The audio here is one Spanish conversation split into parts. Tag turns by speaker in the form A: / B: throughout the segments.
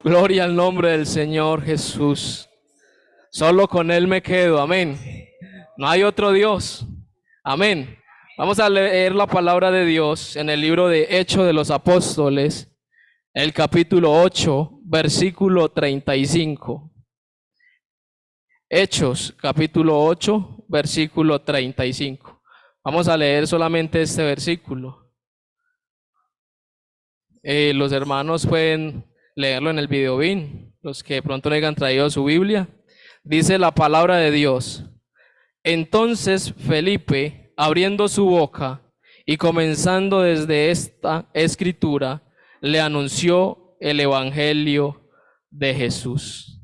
A: Gloria al nombre del Señor Jesús. Solo con Él me quedo. Amén. No hay otro Dios. Amén. Vamos a leer la palabra de Dios en el libro de Hechos de los Apóstoles, el capítulo 8, versículo 35. Hechos, capítulo 8, versículo 35. Vamos a leer solamente este versículo. Los hermanos pueden leerlo en el videobin, los que de pronto no hayan traído su Biblia. Dice la palabra de Dios. Entonces Felipe, abriendo su boca y comenzando desde esta escritura, le anunció el evangelio de Jesús.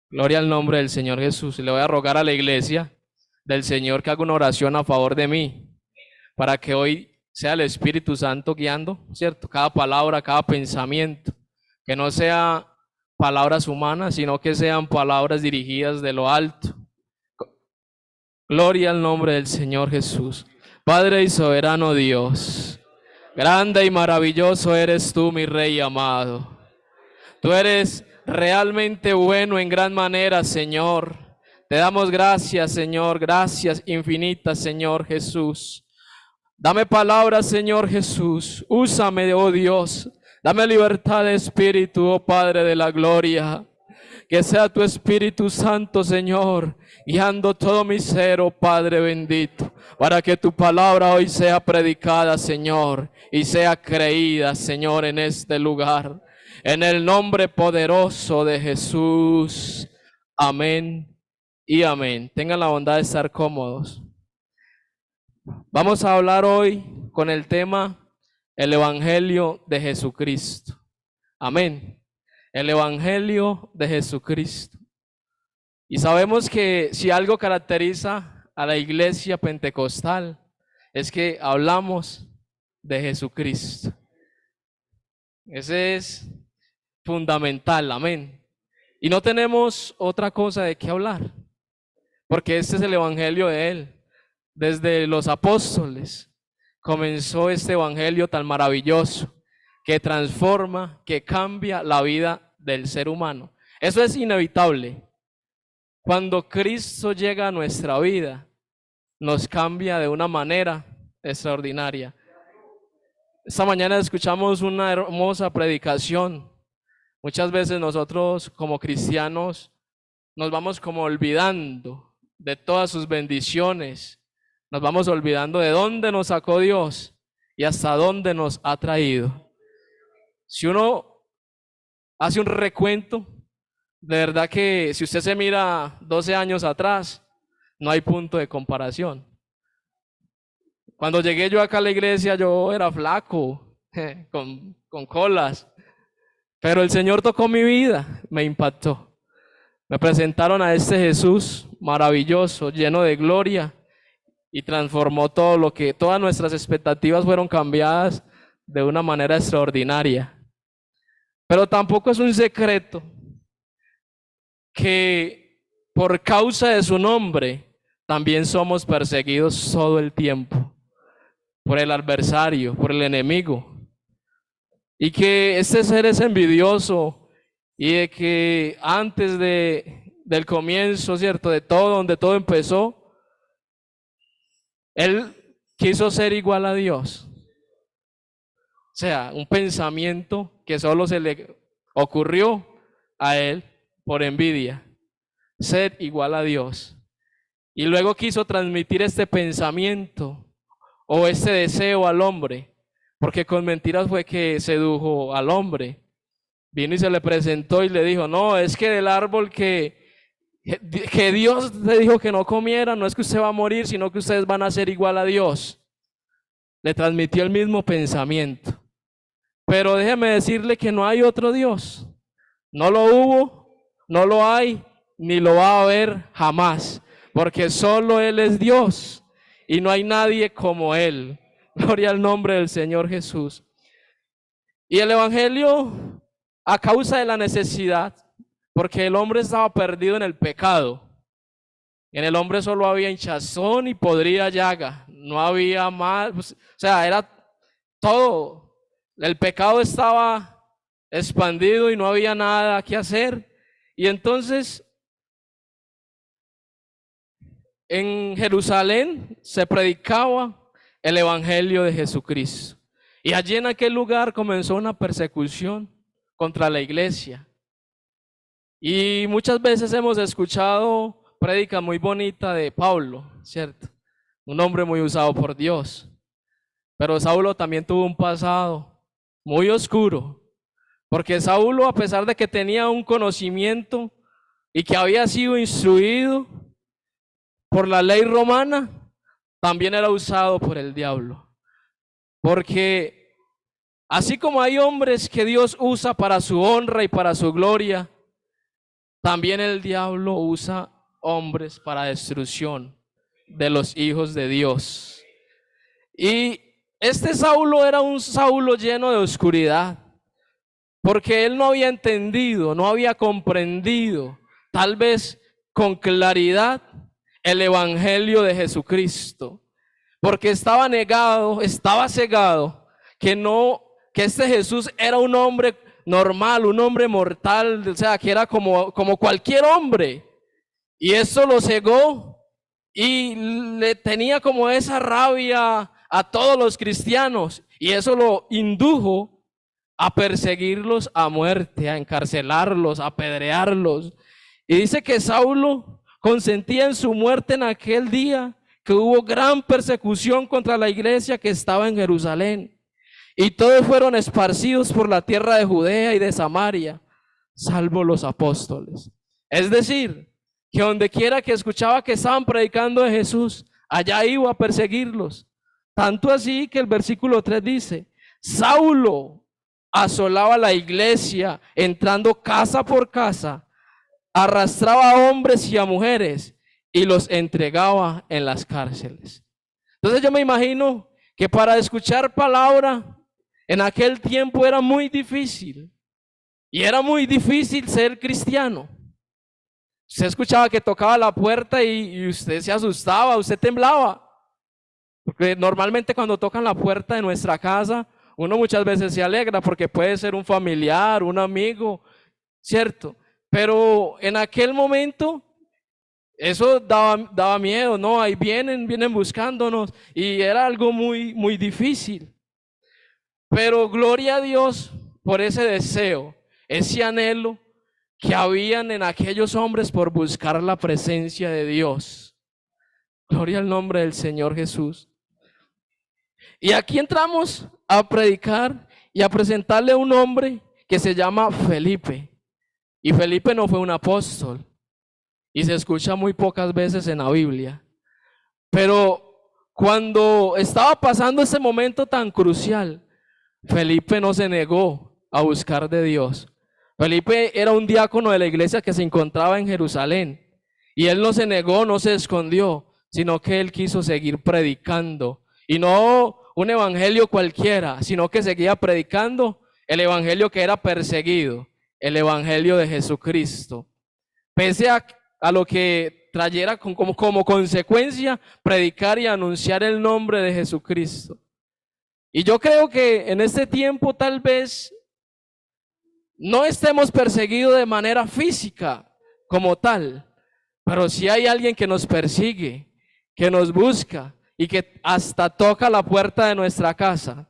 A: Gloria al nombre del Señor Jesús. Le voy a rogar a la iglesia del Señor que haga una oración a favor de mí, para que hoy sea el Espíritu Santo guiando, ¿cierto? Cada palabra, cada pensamiento, que no sea palabras humanas, sino que sean palabras dirigidas de lo alto. Gloria al nombre del Señor Jesús. Padre y soberano Dios, grande y maravilloso eres tú, mi Rey amado. Tú eres realmente bueno en gran manera, Señor. Te damos gracias, Señor, gracias infinitas, Señor Jesús. Dame palabras, Señor Jesús. Úsame, oh Dios. Dame libertad de espíritu, oh Padre de la gloria. Que sea tu Espíritu Santo, Señor, guiando todo mi ser, oh Padre bendito, para que tu palabra hoy sea predicada, Señor, y sea creída, Señor, en este lugar. En el nombre poderoso de Jesús. Amén y amén. Tengan la bondad de estar cómodos. Vamos a hablar hoy con el tema el Evangelio de Jesucristo. Amén. El Evangelio de Jesucristo. Y sabemos que si algo caracteriza a la iglesia pentecostal es que hablamos de Jesucristo. Ese es fundamental, amén. Y no tenemos otra cosa de qué hablar, porque este es el Evangelio de Él. Desde los apóstoles comenzó este evangelio tan maravilloso que transforma, que cambia la vida del ser humano. Eso es inevitable. Cuando Cristo llega a nuestra vida, nos cambia de una manera extraordinaria. Esta mañana escuchamos una hermosa predicación. Muchas veces nosotros como cristianos nos vamos como olvidando de todas sus bendiciones. Nos vamos olvidando de dónde nos sacó Dios y hasta dónde nos ha traído. Si uno hace un recuento, de verdad que si usted se mira 12 años atrás, no hay punto de comparación. Cuando llegué yo acá a la iglesia, yo era flaco, con colas, pero el Señor tocó mi vida, me impactó. Me presentaron a este Jesús maravilloso, lleno de gloria, y transformó todo lo que, todas nuestras expectativas fueron cambiadas de una manera extraordinaria. Pero tampoco es un secreto que por causa de su nombre también somos perseguidos todo el tiempo por el adversario, por el enemigo. Y que este ser es envidioso y de que antes del comienzo, ¿cierto? De todo, donde todo empezó, él quiso ser igual a Dios. O sea, un pensamiento que solo se le ocurrió a él por envidia. Ser igual a Dios. Y luego quiso transmitir este pensamiento o este deseo al hombre, porque con mentiras fue que sedujo al hombre. Vino y se le presentó y le dijo, no, es que del árbol que Dios le dijo que no comiera, no es que usted va a morir, sino que ustedes van a ser igual a Dios. Le transmitió el mismo pensamiento. Pero déjeme decirle que no hay otro Dios. No lo hubo, no lo hay, ni lo va a haber jamás. Porque solo Él es Dios y no hay nadie como Él. Gloria al nombre del Señor Jesús. Y el Evangelio, a causa de la necesidad, porque el hombre estaba perdido en el pecado. En el hombre solo había hinchazón y podrida llaga. No había más, o sea, era todo. El pecado estaba expandido y no había nada que hacer. Y entonces en Jerusalén se predicaba el evangelio de Jesucristo. Y allí en aquel lugar comenzó una persecución contra la iglesia. Y muchas veces hemos escuchado prédica muy bonita de Pablo, ¿cierto? Un hombre muy usado por Dios. Pero Saulo también tuvo un pasado muy oscuro, porque Saulo, a pesar de que tenía un conocimiento y que había sido instruido por la ley romana, también era usado por el diablo. Porque así como hay hombres que Dios usa para su honra y para su gloria, también el diablo usa hombres para destrucción de los hijos de Dios. Y este Saulo era un Saulo lleno de oscuridad, porque él no había entendido, no había comprendido, tal vez con claridad, el evangelio de Jesucristo, porque estaba negado, estaba cegado, que este Jesús era un hombre normal, un hombre mortal, o sea, que era como cualquier hombre. Y eso lo cegó y le tenía como esa rabia a todos los cristianos, y eso lo indujo a perseguirlos a muerte, a encarcelarlos, a apedrearlos. Y dice que Saulo consentía en su muerte en aquel día, que hubo gran persecución contra la iglesia que estaba en Jerusalén. Y todos fueron esparcidos por la tierra de Judea y de Samaria, salvo los apóstoles. Es decir, que donde quiera que escuchaba que estaban predicando de Jesús, allá iba a perseguirlos. Tanto así que el versículo 3 dice: Saulo asolaba la iglesia, entrando casa por casa, arrastraba a hombres y a mujeres y los entregaba en las cárceles. Entonces yo me imagino que para escuchar palabra en aquel tiempo era muy difícil, y era muy difícil ser cristiano. Usted escuchaba que tocaba la puerta y usted se asustaba, usted temblaba, porque normalmente cuando tocan la puerta de nuestra casa, uno muchas veces se alegra porque puede ser un familiar, un amigo, ¿cierto? Pero en aquel momento eso daba miedo, ¿no? Ahí vienen buscándonos, y era algo muy difícil. Pero gloria a Dios por ese deseo, ese anhelo que habían en aquellos hombres por buscar la presencia de Dios. Gloria al nombre del Señor Jesús. Y aquí entramos a predicar y a presentarle a un hombre que se llama Felipe. Y Felipe no fue un apóstol, y se escucha muy pocas veces en la Biblia. Pero cuando estaba pasando ese momento tan crucial, Felipe no se negó a buscar de Dios. Felipe era un diácono de la iglesia que se encontraba en Jerusalén, y él no se negó, no se escondió, sino que él quiso seguir predicando, y no un evangelio cualquiera, sino que seguía predicando el evangelio que era perseguido, el evangelio de Jesucristo, pese a lo que trayera como consecuencia predicar y anunciar el nombre de Jesucristo. Y yo creo que en este tiempo tal vez no estemos perseguidos de manera física como tal, pero si hay alguien que nos persigue, que nos busca y que hasta toca la puerta de nuestra casa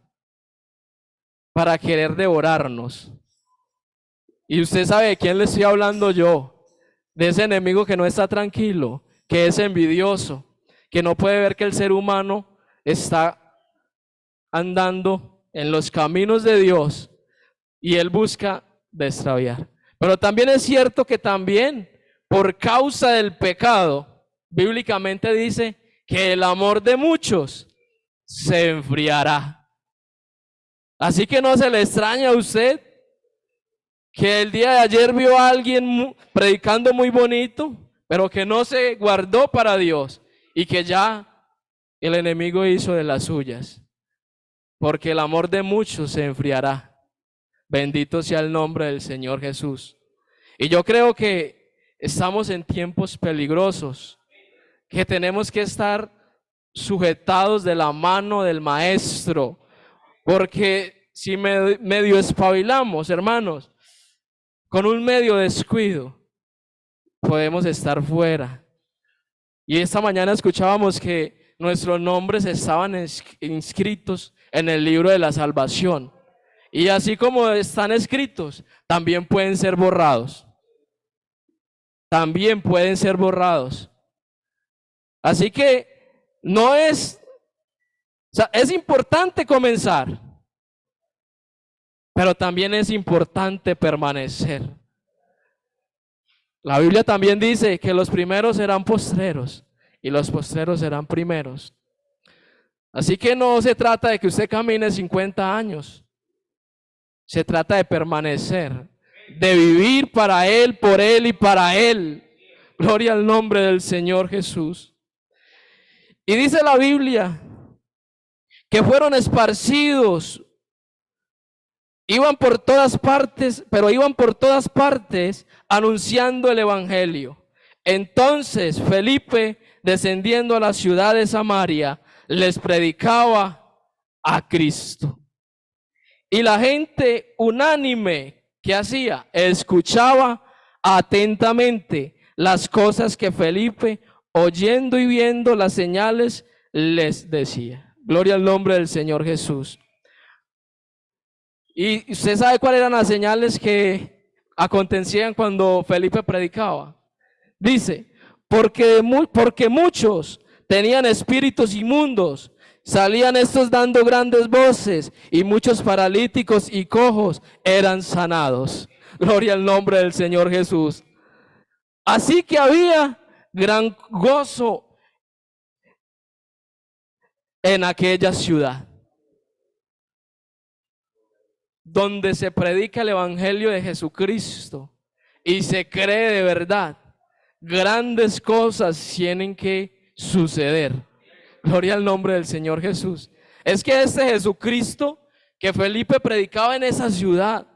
A: para querer devorarnos. Y usted sabe de quién le estoy hablando yo, de ese enemigo que no está tranquilo, que es envidioso, que no puede ver que el ser humano está andando en los caminos de Dios y él busca extraviar. Pero también es cierto que también por causa del pecado, bíblicamente dice que el amor de muchos se enfriará. Así que no se le extraña a usted que el día de ayer vio a alguien predicando muy bonito, pero que no se guardó para Dios, y que ya el enemigo hizo de las suyas, porque el amor de muchos se enfriará. Bendito sea el nombre del Señor Jesús. Y yo creo que estamos en tiempos peligrosos, que tenemos que estar sujetados de la mano del Maestro, porque si medio espabilamos, hermanos, con un medio descuido, podemos estar fuera. Y esta mañana escuchábamos que nuestros nombres estaban inscritos en el libro de la salvación. Y así como están escritos, también pueden ser borrados. También pueden ser borrados. Así que es importante comenzar, pero también es importante permanecer. La Biblia también dice que los primeros serán postreros y los postreros serán primeros. Así que no se trata de que usted camine 50 años. Se trata de permanecer, de vivir para Él, por Él y para Él. Gloria al nombre del Señor Jesús. Y dice la Biblia que fueron esparcidos. Iban por todas partes, pero iban por todas partes anunciando el evangelio. Entonces Felipe, descendiendo a la ciudad de Samaria, les predicaba a Cristo. Y la gente unánime, ¿qué hacía? Escuchaba atentamente las cosas que Felipe, oyendo y viendo las señales, les decía. Gloria al nombre del Señor Jesús. ¿Y usted sabe cuáles eran las señales que acontecían cuando Felipe predicaba? Dice, porque muchos tenían espíritus inmundos, salían estos dando grandes voces, y muchos paralíticos y cojos eran sanados. Gloria al nombre del Señor Jesús. Así que había gran gozo en aquella ciudad, donde se predica el evangelio de Jesucristo y se cree de verdad. Grandes cosas tienen que suceder. Gloria al nombre del Señor Jesús. Es que este Jesucristo que Felipe predicaba en esa ciudad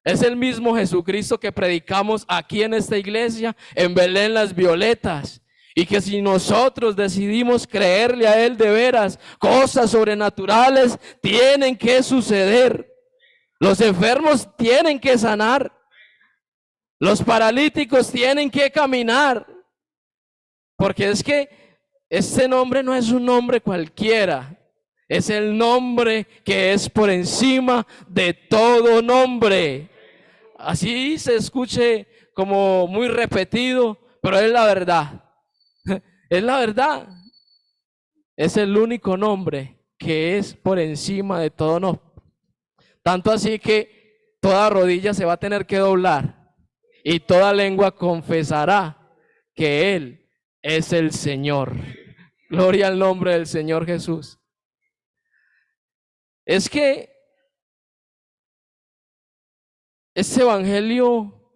A: es el mismo Jesucristo que predicamos aquí en esta iglesia, en Belén Las Violetas. Y que si nosotros decidimos creerle a Él de veras, cosas sobrenaturales tienen que suceder. Los enfermos tienen que sanar. Los paralíticos tienen que caminar. Porque es que este nombre no es un nombre cualquiera. Es el nombre que es por encima de todo nombre. Así se escuche como muy repetido, pero es la verdad. Es la verdad. Es el único nombre que es por encima de todo nombre. Tanto así que toda rodilla se va a tener que doblar y toda lengua confesará que Él es el Señor. Gloria al nombre del Señor Jesús. Es que este evangelio,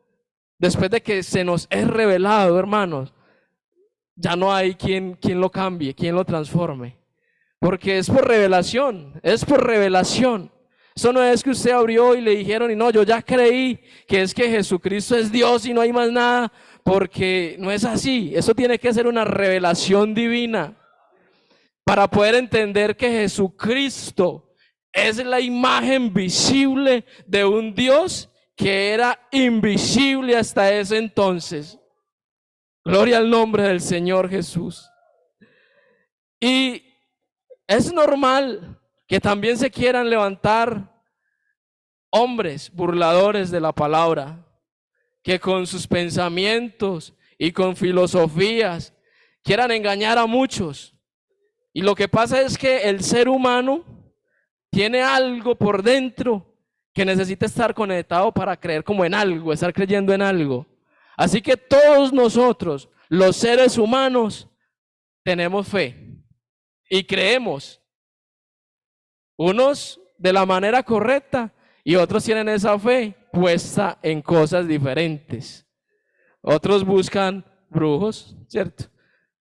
A: después de que se nos es revelado, hermanos, ya no hay quien lo cambie, quien lo transforme. Porque es por revelación, es por revelación. Eso no es que usted abrió y le dijeron, y no, yo ya creí que es que Jesucristo es Dios y no hay más nada, porque no es así. Eso tiene que ser una revelación divina para poder entender que Jesucristo es la imagen visible de un Dios que era invisible hasta ese entonces. Gloria al nombre del Señor Jesús. Y es normal que también se quieran levantar hombres burladores de la palabra, que con sus pensamientos y con filosofías quieran engañar a muchos. Y lo que pasa es que el ser humano tiene algo por dentro que necesita estar conectado para creer como en algo, estar creyendo en algo. Así que todos nosotros, los seres humanos, tenemos fe y creemos. Unos de la manera correcta y otros tienen esa fe puesta en cosas diferentes. Otros buscan brujos, ¿cierto?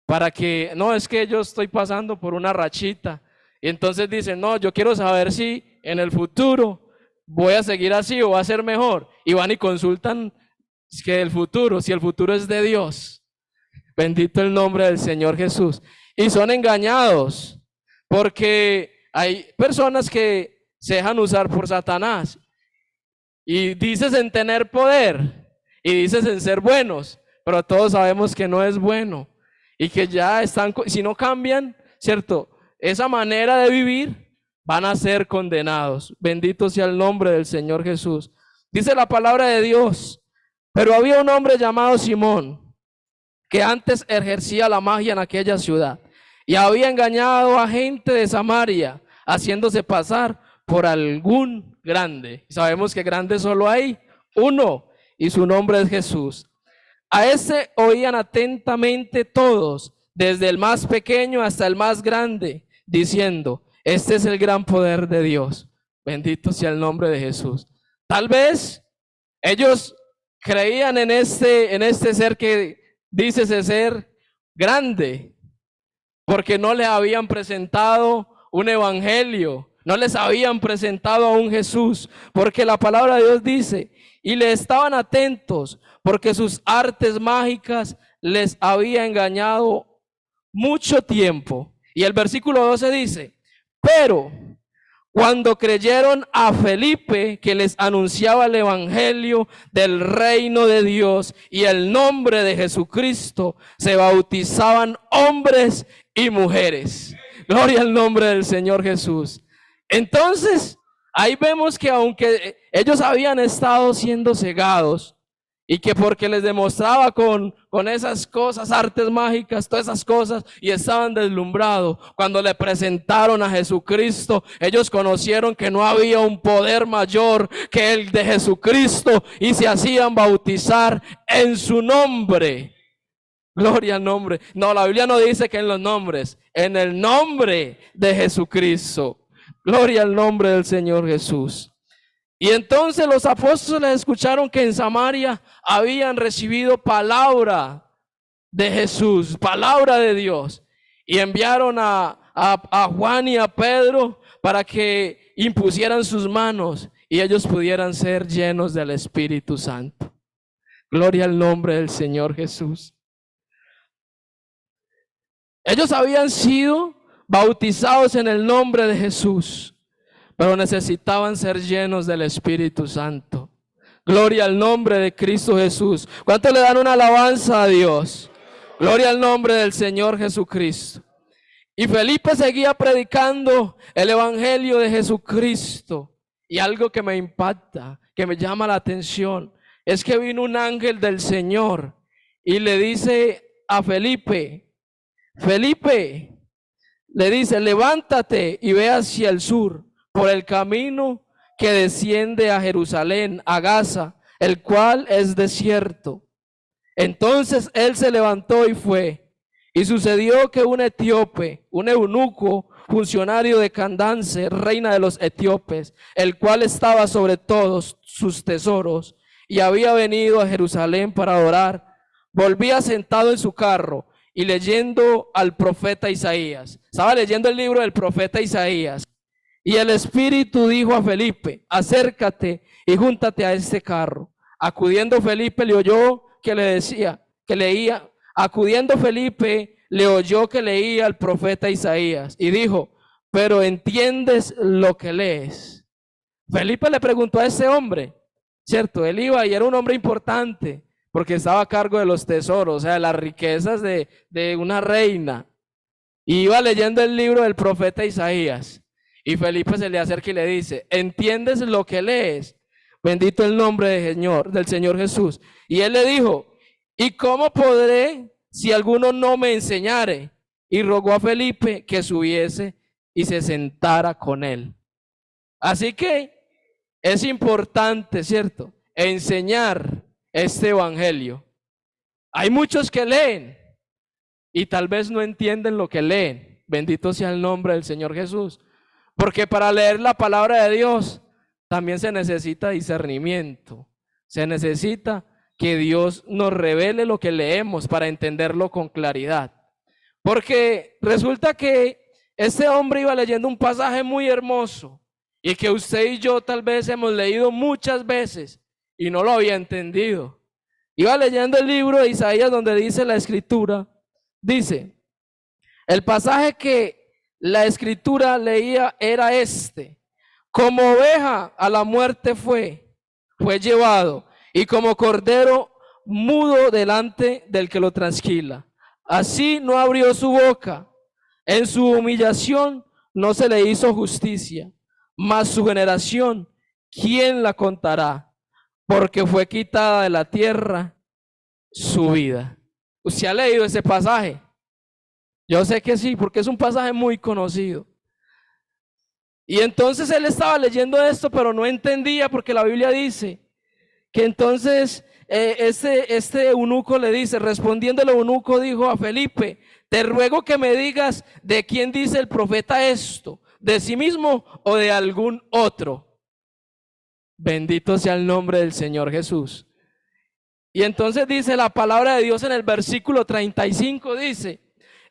A: Para que, no, es que yo estoy pasando por una rachita. Y entonces dicen, no, yo quiero saber si en el futuro voy a seguir así o va a ser mejor. Y van y consultan que el futuro, si el futuro es de Dios. Bendito el nombre del Señor Jesús. Y son engañados porque hay personas que se dejan usar por Satanás. Y dices en tener poder, y dices en ser buenos, pero todos sabemos que no es bueno. Y que ya están, si no cambian, ¿cierto? Esa manera de vivir, van a ser condenados. Bendito sea el nombre del Señor Jesús. Dice la palabra de Dios, pero había un hombre llamado Simón, que antes ejercía la magia en aquella ciudad, y había engañado a gente de Samaria, haciéndose pasar por algún grande. Sabemos que grande solo hay uno, y su nombre es Jesús. A ese oían atentamente todos, desde el más pequeño hasta el más grande, diciendo, este es el gran poder de Dios. Bendito sea el nombre de Jesús. Tal vez ellos creían en este ser que dice ser grande, porque no les habían presentado un evangelio, no les habían presentado a un Jesús, porque la palabra de Dios dice, y le estaban atentos, porque sus artes mágicas les había engañado mucho tiempo. Y el versículo 12 dice, pero cuando creyeron a Felipe, que les anunciaba el evangelio del reino de Dios y el nombre de Jesucristo, se bautizaban hombres y mujeres. Gloria al nombre del Señor Jesús. Entonces, ahí vemos que aunque ellos habían estado siendo cegados, y que porque les demostraba con esas cosas, artes mágicas, todas esas cosas, y estaban deslumbrados, cuando le presentaron a Jesucristo, ellos conocieron que no había un poder mayor que el de Jesucristo, y se hacían bautizar en su nombre. Gloria al nombre. No, la Biblia no dice que en los nombres, en el nombre de Jesucristo. Gloria al nombre del Señor Jesús. Y entonces los apóstoles escucharon que en Samaria habían recibido palabra de Jesús, palabra de Dios. Y enviaron a Juan y a Pedro para que impusieran sus manos y ellos pudieran ser llenos del Espíritu Santo. Gloria al nombre del Señor Jesús. Ellos habían sido bautizados en el nombre de Jesús, pero necesitaban ser llenos del Espíritu Santo. Gloria al nombre de Cristo Jesús. ¿Cuántos le dan una alabanza a Dios? Gloria al nombre del Señor Jesucristo. Y Felipe seguía predicando el evangelio de Jesucristo. Y algo que me impacta, que me llama la atención, es que vino un ángel del Señor y le dice a Felipe, le dice, levántate y ve hacia el sur, por el camino que desciende a Jerusalén, a Gaza, el cual es desierto. Entonces él se levantó y fue. Y sucedió que un etíope, un eunuco, funcionario de Candace, reina de los etíopes, el cual estaba sobre todos sus tesoros, y había venido a Jerusalén para adorar, volvía sentado en su carro y leyendo al profeta Isaías. Estaba leyendo el libro del profeta Isaías. Y el Espíritu dijo a Felipe, acércate y júntate a este carro. Acudiendo Felipe le oyó que le decía, que leía. Acudiendo Felipe le oyó que leía al profeta Isaías y dijo, pero ¿entiendes lo que lees? Felipe le preguntó a ese hombre, ¿cierto? Él iba y era un hombre importante porque estaba a cargo de los tesoros, o sea, de las riquezas de una reina. Y iba leyendo el libro del profeta Isaías. Y Felipe se le acerca y le dice, ¿entiendes lo que lees? Bendito el nombre del Señor Jesús. Y él le dijo, ¿y cómo podré si alguno no me enseñare? Y rogó a Felipe que subiese y se sentara con él. Así que es importante, ¿cierto?, enseñar este evangelio. Hay muchos que leen y tal vez no entienden lo que leen. Bendito sea el nombre del Señor Jesús. Porque para leer la palabra de Dios también se necesita discernimiento. Se necesita que Dios nos revele lo que leemos para entenderlo con claridad. Porque resulta que este hombre iba leyendo un pasaje muy hermoso y que usted y yo tal vez hemos leído muchas veces y no lo había entendido. Iba leyendo el libro de Isaías donde dice la escritura, dice, el pasaje que la escritura leía era este: Como oveja a la muerte fue llevado, y como cordero mudo delante del que lo trasquila. Así no abrió su boca. En su humillación no se le hizo justicia. Mas su generación, ¿quién la contará? Porque fue quitada de la tierra su vida. ¿Usted ha leído ese pasaje? Yo sé que sí, porque es un pasaje muy conocido. Y entonces él estaba leyendo esto, pero no entendía, porque la Biblia dice que entonces este eunuco le dice, respondiendo el eunuco dijo a Felipe, te ruego que me digas de quién dice el profeta esto, de sí mismo o de algún otro. Bendito sea el nombre del Señor Jesús. Y entonces dice la palabra de Dios en el versículo 35, dice,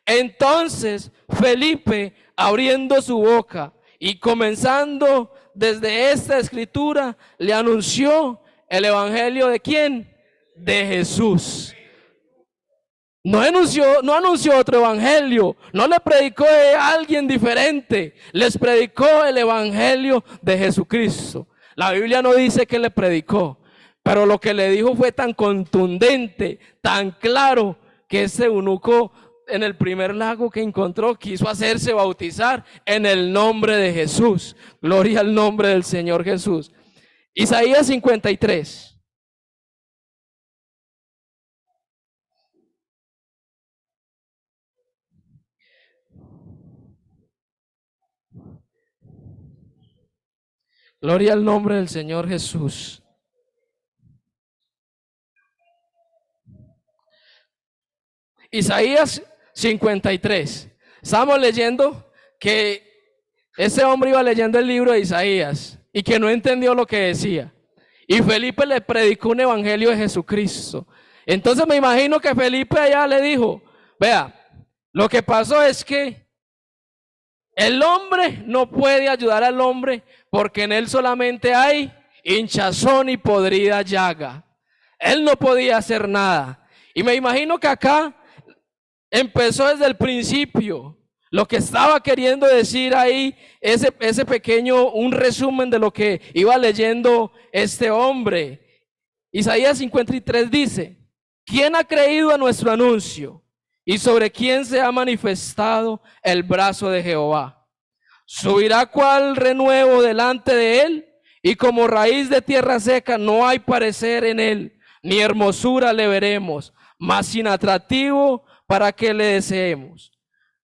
A: entonces Felipe, abriendo su boca y comenzando desde esta escritura, le anunció el evangelio ¿de quién? De Jesús. No anunció otro evangelio, no le predicó a alguien diferente, les predicó el evangelio de Jesucristo. La Biblia no dice que le predicó, pero lo que le dijo fue tan contundente, tan claro, que ese eunuco en el primer lago que encontró quiso hacerse bautizar en el nombre de Jesús. Gloria al nombre del Señor Jesús. Isaías 53. Gloria al nombre del Señor Jesús. Isaías 53. Estamos leyendo que ese hombre iba leyendo el libro de Isaías y que no entendió lo que decía. Y Felipe le predicó un evangelio de Jesucristo. Entonces me imagino que Felipe allá le dijo, vea, lo que pasó es que el hombre no puede ayudar al hombre porque en él solamente hay hinchazón y podrida llaga. Él no podía hacer nada. Y me imagino que acá empezó desde el principio. Lo que estaba queriendo decir ahí, ese pequeño, un resumen de lo que iba leyendo este hombre. Isaías 53 dice, ¿quién ha creído a nuestro anuncio? ¿Y sobre quién se ha manifestado el brazo de Jehová? Subirá cual renuevo delante de él, y como raíz de tierra seca no hay parecer en él, ni hermosura le veremos, mas sin atractivo para que le deseemos.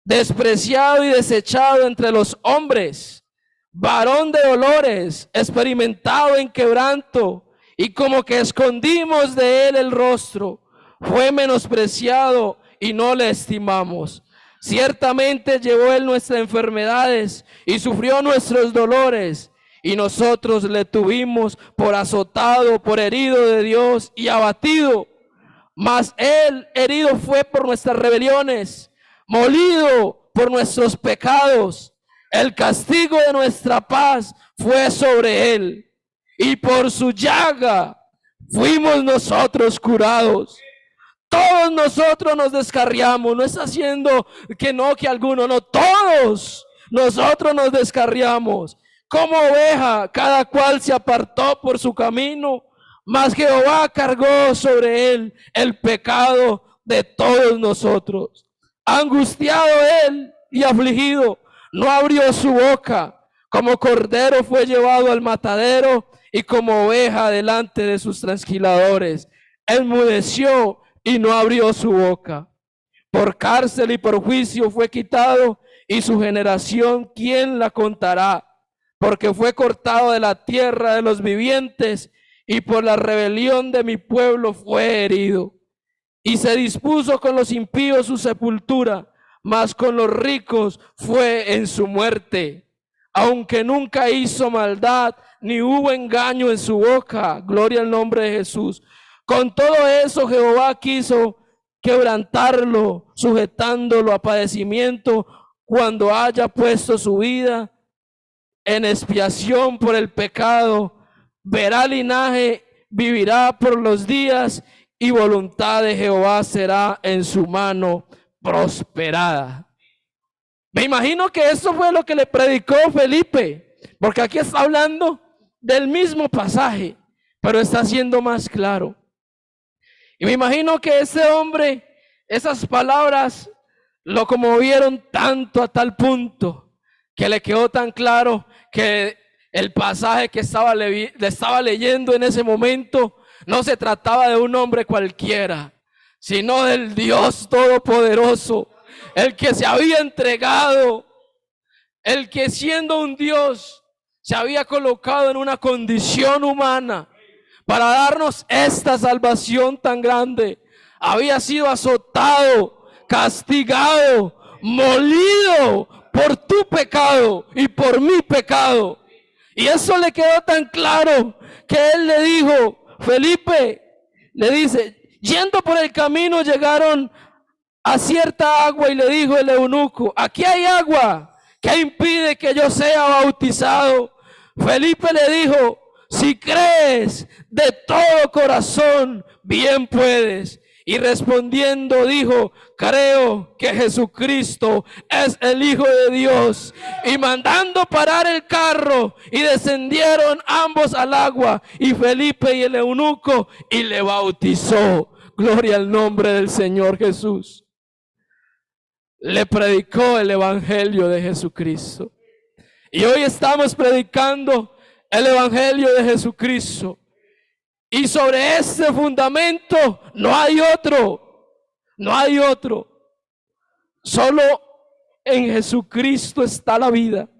A: Despreciado y desechado entre los hombres, varón de dolores, experimentado en quebranto, y como que escondimos de él el rostro, fue menospreciado y no le estimamos. Ciertamente llevó él nuestras enfermedades y sufrió nuestros dolores, y nosotros le tuvimos por azotado, por herido de Dios y abatido. Mas él herido fue por nuestras rebeliones, molido por nuestros pecados. El castigo de nuestra paz fue sobre él, y por su llaga fuimos nosotros curados. Todos nosotros nos descarriamos, no está haciendo que alguno, no, todos nosotros nos descarriamos. Como oveja, cada cual se apartó por su camino, mas Jehová cargó sobre él el pecado de todos nosotros. Angustiado él y afligido, no abrió su boca. Como cordero fue llevado al matadero, y como oveja delante de sus trasquiladores. Enmudeció y no abrió su boca. Por cárcel y por juicio fue quitado, y su generación, ¿quién la contará? Porque fue cortado de la tierra de los vivientes, y por la rebelión de mi pueblo fue herido. Y se dispuso con los impíos su sepultura, mas con los ricos fue en su muerte. Aunque nunca hizo maldad, ni hubo engaño en su boca. Gloria al nombre de Jesús. Con todo eso Jehová quiso quebrantarlo, sujetándolo a padecimiento, cuando haya puesto su vida en expiación por el pecado. Verá linaje, vivirá por los días, y voluntad de Jehová será en su mano prosperada. Me imagino que eso fue lo que le predicó Felipe. Porque aquí está hablando del mismo pasaje, pero está siendo más claro. Y me imagino que ese hombre, esas palabras lo conmovieron tanto a tal punto que le quedó tan claro que el pasaje que estaba leyendo en ese momento no se trataba de un hombre cualquiera, sino del Dios Todopoderoso, el que se había entregado, el que siendo un Dios se había colocado en una condición humana para darnos esta salvación tan grande. Había sido azotado, castigado, molido por tu pecado y por mi pecado. Y eso le quedó tan claro que él le dijo, Felipe, le dice, yendo por el camino llegaron a cierta agua y le dijo el eunuco, aquí hay agua, ¿qué impide que yo sea bautizado? Felipe le dijo, si crees de todo corazón, bien puedes. Y respondiendo dijo, creo que Jesucristo es el Hijo de Dios. Y mandando parar el carro, y descendieron ambos al agua, y Felipe y el eunuco, y le bautizó. Gloria al nombre del Señor Jesús. Le predicó el evangelio de Jesucristo. Y hoy estamos predicando el evangelio de Jesucristo. Y sobre este fundamento no hay otro. No hay otro. Solo en Jesucristo está la vida.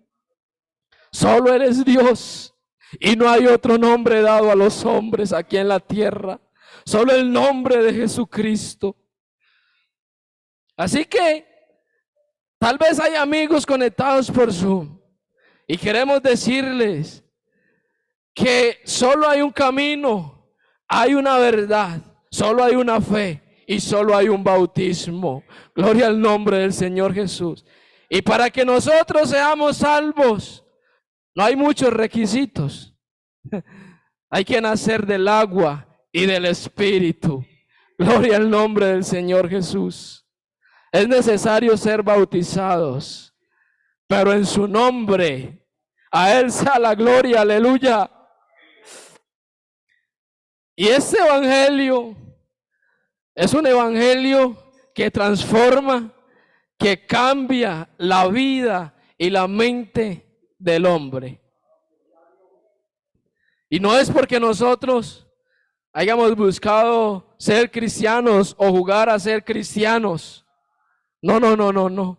A: Solo Él es Dios. Y no hay otro nombre dado a los hombres aquí en la tierra. Solo el nombre de Jesucristo. Así que tal vez hay amigos conectados por Zoom. Y queremos decirles que solo hay un camino. Hay una verdad, solo hay una fe y solo hay un bautismo. Gloria al nombre del Señor Jesús. Y para que nosotros seamos salvos, no hay muchos requisitos. Hay que nacer del agua y del Espíritu. Gloria al nombre del Señor Jesús. Es necesario ser bautizados, pero en su nombre, a Él sea la gloria, aleluya. Y este evangelio es un evangelio que transforma, que cambia la vida y la mente del hombre. Y no es porque nosotros hayamos buscado ser cristianos o jugar a ser cristianos. No, no, no, no, no.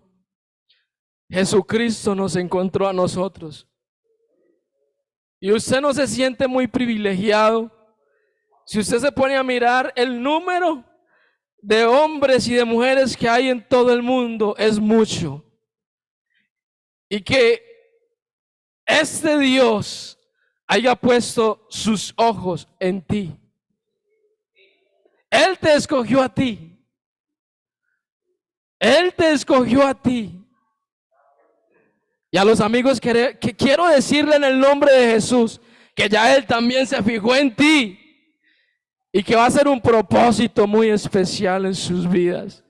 A: Jesucristo nos encontró a nosotros. Y usted no se siente muy privilegiado. Si usted se pone a mirar el número de hombres y de mujeres que hay en todo el mundo, es mucho. Y que este Dios haya puesto sus ojos en ti. Él te escogió a ti. Él te escogió a ti. Y a los amigos que quiero decirle en el nombre de Jesús, que ya Él también se fijó en ti. Y que va a ser un propósito muy especial en sus vidas.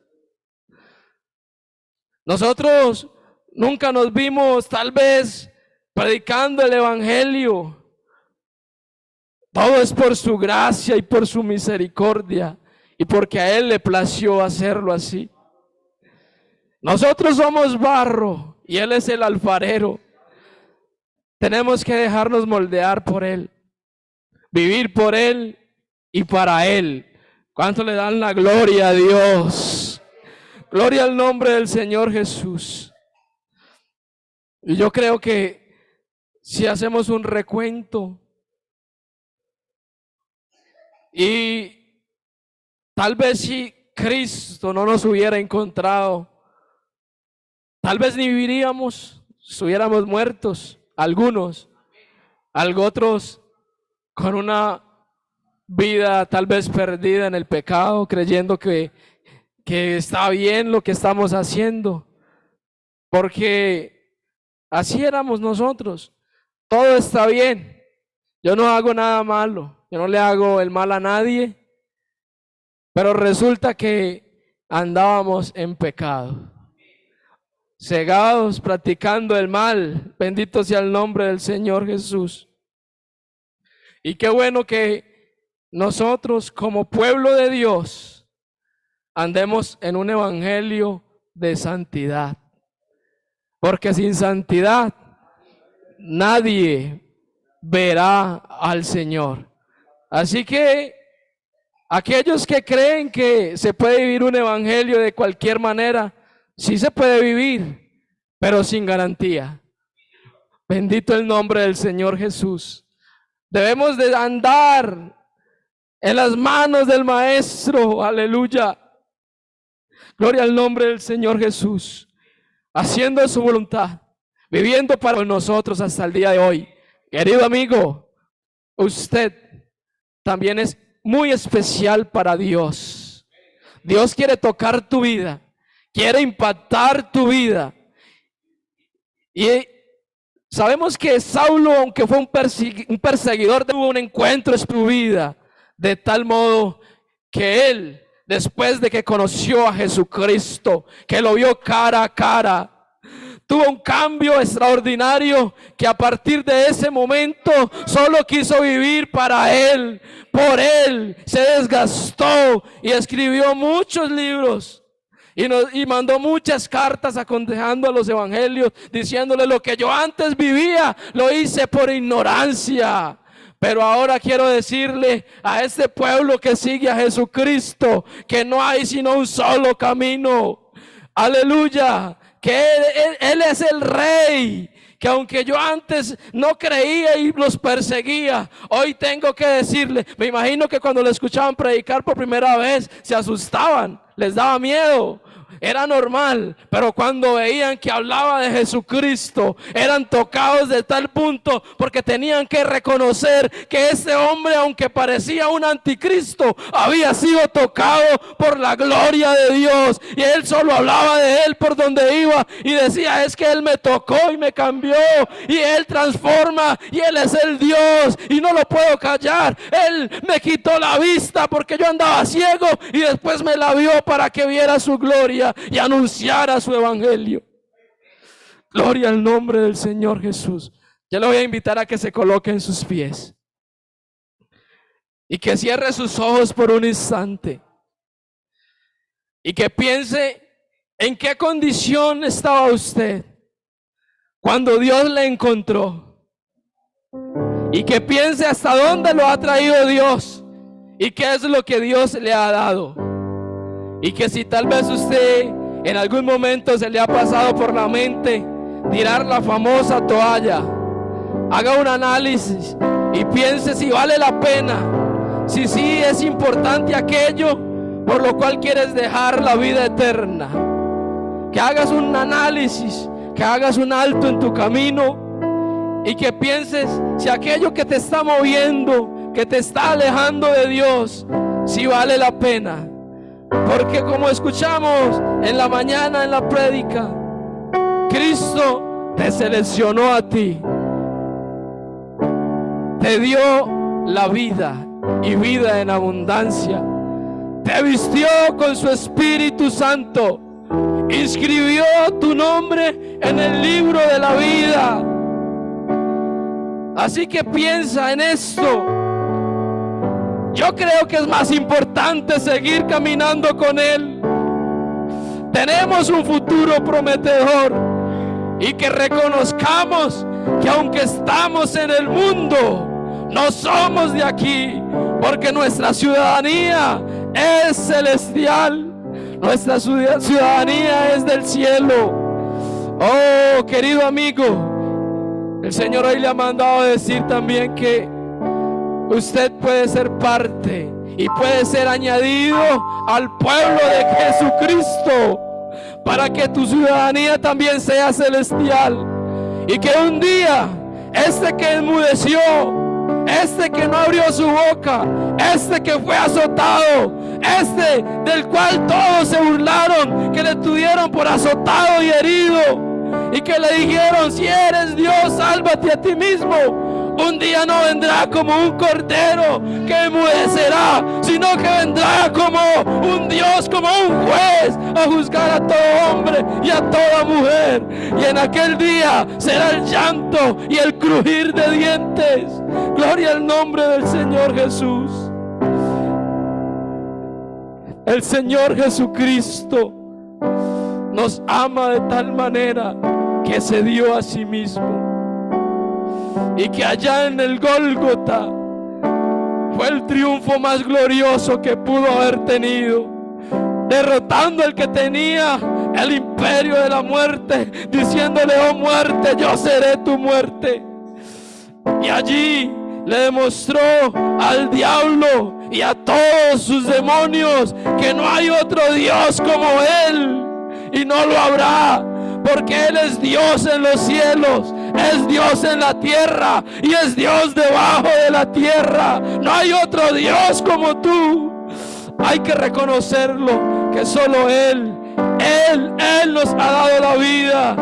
A: Nosotros nunca nos vimos tal vez predicando el evangelio. Todo es por su gracia y por su misericordia. Y porque a Él le plació hacerlo así. Nosotros somos barro y Él es el alfarero. Tenemos que dejarnos moldear por Él. Vivir por Él y para Él. ¿Cuánto le dan la gloria a Dios? Gloria al nombre del Señor Jesús. Y yo creo que si hacemos un recuento y tal vez si Cristo no nos hubiera encontrado, tal vez ni viviríamos, estuviéramos muertos, algunos, otros con una vida tal vez perdida en el pecado, creyendo que está bien lo que estamos haciendo, porque así éramos nosotros. Todo está bien, yo no hago nada malo, yo no le hago el mal a nadie, pero resulta que andábamos en pecado. cegados, practicando el mal. Bendito sea el nombre del Señor Jesús. Y qué bueno que nosotros como pueblo de Dios andemos en un evangelio de santidad. Porque sin santidad nadie verá al Señor. Así que aquellos que creen que se puede vivir un evangelio de cualquier manera, sí se puede vivir, pero sin garantía. Bendito el nombre del Señor Jesús. Debemos de andar en las manos del Maestro, aleluya. Gloria al nombre del Señor Jesús, haciendo su voluntad, viviendo para nosotros hasta el día de hoy. Querido amigo, usted también es muy especial para Dios. Dios quiere tocar tu vida, quiere impactar tu vida. Y sabemos que Saulo, aunque fue un perseguidor, tuvo un encuentro en su vida, de tal modo que él, después de que conoció a Jesucristo, que lo vio cara a cara, tuvo un cambio extraordinario, que a partir de ese momento solo quiso vivir para Él, por Él, se desgastó y escribió muchos libros y mandó muchas cartas aconsejando a los evangelios, diciéndole: lo que yo antes vivía lo hice por ignorancia. Pero ahora quiero decirle a este pueblo que sigue a Jesucristo que no hay sino un solo camino. Aleluya. Que él es el Rey, que aunque yo antes no creía y los perseguía, hoy tengo que decirle, me imagino que cuando le escuchaban predicar por primera vez se asustaban, les daba miedo. Era normal, pero cuando veían que hablaba de Jesucristo, eran tocados de tal punto, porque tenían que reconocer que ese hombre, aunque parecía un anticristo, había sido tocado por la gloria de Dios, y él solo hablaba de él por donde iba, y decía: es que él me tocó y me cambió, y él transforma, y él es el Dios, y no lo puedo callar. Él me quitó la vista porque yo andaba ciego, y después me la vio para que viera su gloria y anunciara su evangelio. Gloria al nombre del Señor Jesús. Yo le voy a invitar a que se coloque en sus pies y que cierre sus ojos por un instante y que piense en qué condición estaba usted cuando Dios le encontró, y que piense hasta dónde lo ha traído Dios y qué es lo que Dios le ha dado. Y que si tal vez usted en algún momento se le ha pasado por la mente tirar la famosa toalla, haga un análisis y piense si vale la pena, si sí es importante aquello por lo cual quieres dejar la vida eterna. Que hagas un análisis, que hagas un alto en tu camino y que pienses si aquello que te está moviendo, que te está alejando de Dios, si vale la pena. Porque como escuchamos en la mañana en la prédica, Cristo te seleccionó a ti, te dio la vida y vida en abundancia, te vistió con su Espíritu Santo, inscribió tu nombre en el libro de la vida. Así que piensa en esto. Yo creo que es más importante seguir caminando con Él. Tenemos un futuro prometedor, y que reconozcamos que aunque estamos en el mundo, no somos de aquí, porque nuestra ciudadanía es celestial, nuestra ciudadanía es del cielo. Oh, querido amigo, el Señor hoy le ha mandado decir también que usted puede ser parte y puede ser añadido al pueblo de Jesucristo, para que tu ciudadanía también sea celestial, y que un día este que enmudeció, este que no abrió su boca, este que fue azotado, este del cual todos se burlaron, que le tuvieron por azotado y herido, y que le dijeron: si eres Dios, sálvate a ti mismo, un día no vendrá como un cordero que enmudecerá, sino que vendrá como un Dios, como un juez es a juzgar a todo hombre y a toda mujer. Y en aquel día será el llanto y el crujir de dientes. Gloria al nombre del Señor Jesús. El Señor Jesucristo nos ama de tal manera que se dio a sí mismo. Y que allá en el Gólgota fue el triunfo más glorioso que pudo haber tenido, derrotando al que tenía el imperio de la muerte, diciéndole: oh muerte, yo seré tu muerte. Y allí le demostró al diablo y a todos sus demonios que no hay otro Dios como Él, y no lo habrá, porque Él es Dios en los cielos, es Dios en la tierra y es Dios debajo de la tierra. No hay otro Dios como tú. Hay que reconocerlo, que solo Él nos ha dado la vida.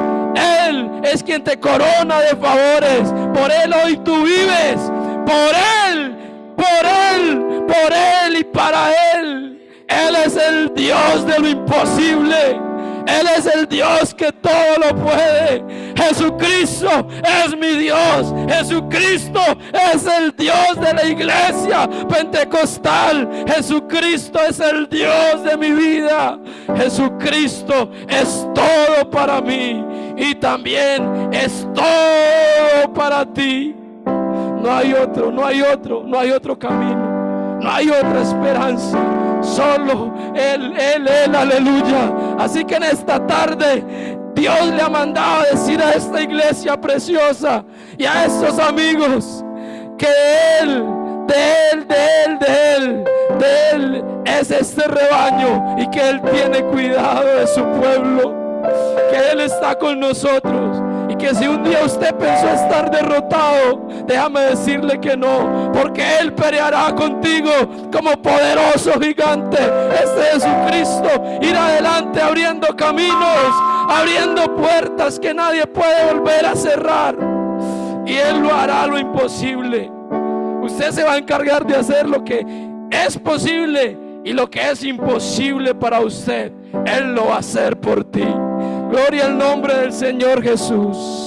A: Él es quien te corona de favores. Por Él hoy tú vives. Por Él y para Él. Él es el Dios de lo imposible. Él es el Dios que todo lo puede. Jesucristo es mi Dios. Jesucristo es el Dios de la iglesia pentecostal. Jesucristo es el Dios de mi vida. Jesucristo es todo para mí y también es todo para ti. No hay otro, no hay otro, no hay otro camino, no hay otra esperanza. Solo Él, aleluya. Así que en esta tarde Dios le ha mandado a decir a esta iglesia preciosa y a estos amigos que de Él es este rebaño, y que Él tiene cuidado de su pueblo, que Él está con nosotros. Y que si un día usted pensó estar derrotado, déjame decirle que no, porque Él peleará contigo como poderoso gigante. Este Jesucristo irá adelante abriendo caminos, abriendo puertas que nadie puede volver a cerrar. Y Él lo hará lo imposible. Usted se va a encargar de hacer lo que es posible, y lo que es imposible para usted, Él lo va a hacer por ti. Gloria al nombre del Señor Jesús.